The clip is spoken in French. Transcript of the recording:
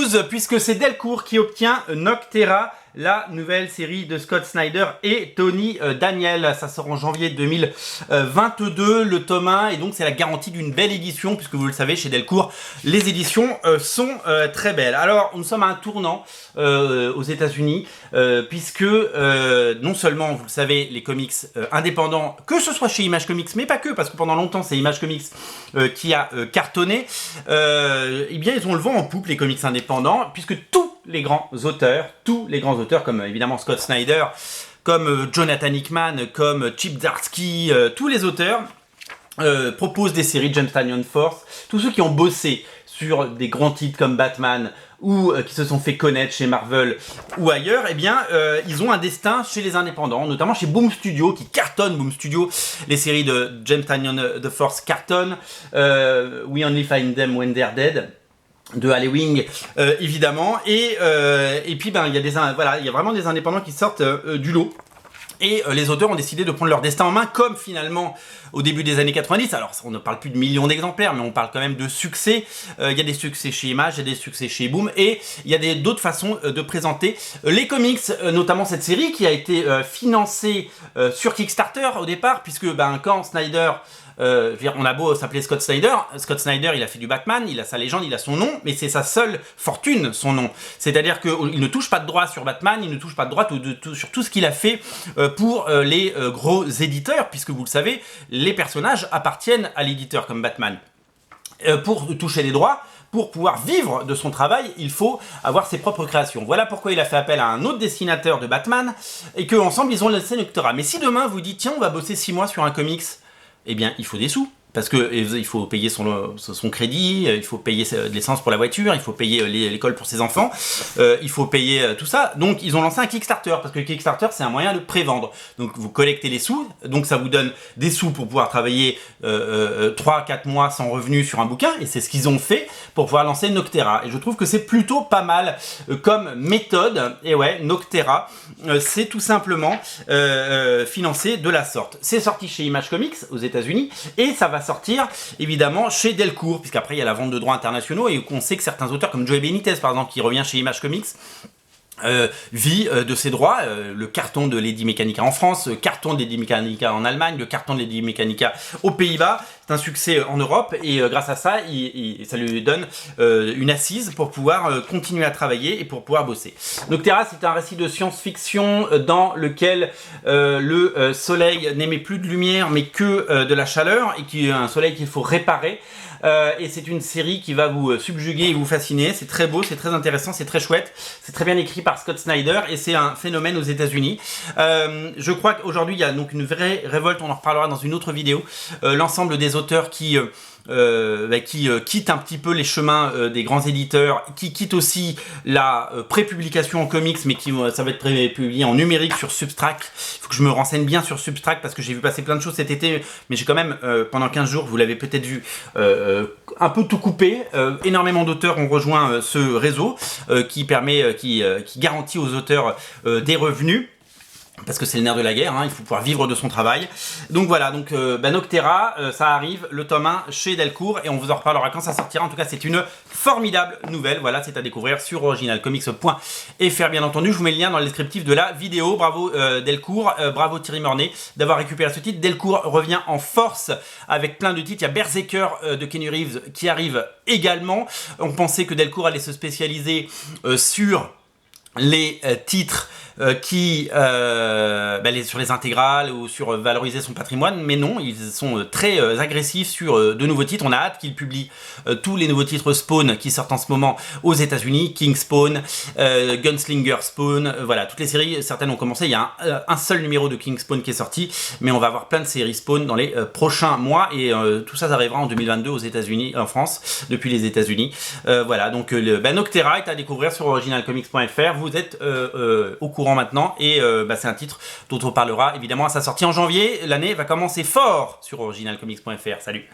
news, puisque c'est Delcourt qui obtient Noctera, la nouvelle série de Scott Snyder et Tony Daniel. Ça sort en janvier 2022, le tome 1, et donc c'est la garantie d'une belle édition, puisque vous le savez, chez Delcourt, les éditions sont très belles. Alors, nous sommes à un tournant aux États-Unis, puisque non seulement, vous le savez, les comics indépendants, que ce soit chez Image Comics, mais pas que, parce que pendant longtemps, c'est Image Comics qui a cartonné, eh bien, ils ont le vent en poupe, les comics indépendants, puisque tous les grands auteurs comme évidemment Scott Snyder, comme Jonathan Hickman, comme Chip Zdarsky, tous les auteurs proposent des séries de James Tynion Force. Tous ceux qui ont bossé sur des grands titres comme Batman ou qui se sont fait connaître chez Marvel ou ailleurs, eh bien, ils ont un destin chez les indépendants, notamment chez Boom Studio, qui cartonne. Boom Studio, les séries de James Tynion The Force cartonnent, We Only Find Them When They're Dead, de Halloween, évidemment, et puis ben il y a vraiment des indépendants qui sortent du lot. Et les auteurs ont décidé de prendre leur destin en main, comme finalement au début des années 90. Alors on ne parle plus de millions d'exemplaires, mais on parle quand même de succès. Il y a des succès chez Image, il y a des succès chez Boom, et il y a d'autres façons de présenter les comics, notamment cette série qui a été financée sur Kickstarter au départ, puisque quand Snyder... on a beau s'appeler Scott Snyder il a fait du Batman, il a sa légende, il a son nom, mais c'est sa seule fortune, son nom. C'est-à-dire qu'il ne touche pas de droit sur Batman, il ne touche pas de droit sur tout ce qu'il a fait pour les gros éditeurs, puisque vous le savez, les personnages appartiennent à l'éditeur comme Batman. Pour toucher les droits, pour pouvoir vivre de son travail, il faut avoir ses propres créations. Voilà pourquoi il a fait appel à un autre dessinateur de Batman, et qu'ensemble ils ont lancé Noctera. Mais si demain vous dites, tiens, on va bosser 6 mois sur un comics, eh bien, il faut des sous. Parce qu'il faut payer son crédit, il faut payer de l'essence pour la voiture, il faut payer l'école pour ses enfants, il faut payer tout ça. Donc, ils ont lancé un Kickstarter, parce que le Kickstarter, c'est un moyen de prévendre. Donc, vous collectez les sous, donc ça vous donne des sous pour pouvoir travailler 3-4 mois sans revenus sur un bouquin, et c'est ce qu'ils ont fait pour pouvoir lancer Noctera. Et je trouve que c'est plutôt pas mal comme méthode. Et ouais, Noctera, c'est tout simplement financé de la sorte. C'est sorti chez Image Comics aux États-Unis, et ça va sortir évidemment chez Delcourt, puisqu'après il y a la vente de droits internationaux, et qu'on sait que certains auteurs comme Joey Benitez par exemple, qui revient chez Image Comics, vit de ses droits. Le carton de Lady Mechanica en France, le carton de Lady Mechanica en Allemagne, le carton de Lady Mechanica aux Pays-Bas, c'est un succès en Europe, et grâce à ça, ça lui donne une assise pour pouvoir continuer à travailler et pour pouvoir bosser. Noctera, c'est un récit de science-fiction dans lequel le soleil n'émet plus de lumière mais que de la chaleur, et qui est un soleil qu'il faut réparer. Et c'est une série qui va vous subjuguer et vous fasciner. C'est très beau, c'est très intéressant, c'est très chouette. C'est très bien écrit par Scott Snyder, et c'est un phénomène aux États-Unis. Je crois qu'aujourd'hui il y a donc une vraie révolte, on en reparlera dans une autre vidéo. L'ensemble des auteurs qui quittent un petit peu les chemins des grands éditeurs, qui quittent aussi la prépublication en comics, mais ça va être prépublié en numérique sur Substract. Il faut que je me renseigne bien sur Substract, parce que j'ai vu passer plein de choses cet été, mais j'ai quand même, pendant 15 jours, vous l'avez peut-être vu, un peu tout coupé. Énormément d'auteurs ont rejoint ce réseau qui garantit aux auteurs des revenus. Parce que c'est le nerf de la guerre, hein, il faut pouvoir vivre de son travail. Donc voilà, Noctera, ça arrive, le tome 1 chez Delcourt, et on vous en reparlera quand ça sortira. En tout cas, c'est une formidable nouvelle. Voilà, c'est à découvrir sur originalcomics.fr, bien entendu. Je vous mets le lien dans le descriptif de la vidéo. Bravo Delcourt, bravo Thierry Mornay d'avoir récupéré ce titre. Delcourt revient en force avec plein de titres. Il y a Berserker de Kenny Reeves qui arrive également. On pensait que Delcourt allait se spécialiser sur les titres sur les intégrales ou sur valoriser son patrimoine, mais non, ils sont très agressifs sur de nouveaux titres. On a hâte qu'ils publient tous les nouveaux titres Spawn qui sortent en ce moment aux États-Unis, King Spawn, Gunslinger Spawn, voilà, toutes les séries, certaines ont commencé. Il y a un seul numéro de King Spawn qui est sorti, mais on va avoir plein de séries Spawn dans les prochains mois, et tout ça arrivera en 2022 aux États-Unis, en France, depuis les États-Unis. Voilà, donc Noctera est à découvrir sur originalcomics.fr. Vous êtes au courant maintenant, et c'est un titre dont on parlera évidemment à sa sortie en janvier. L'année va commencer fort sur originalcomics.fr. Salut!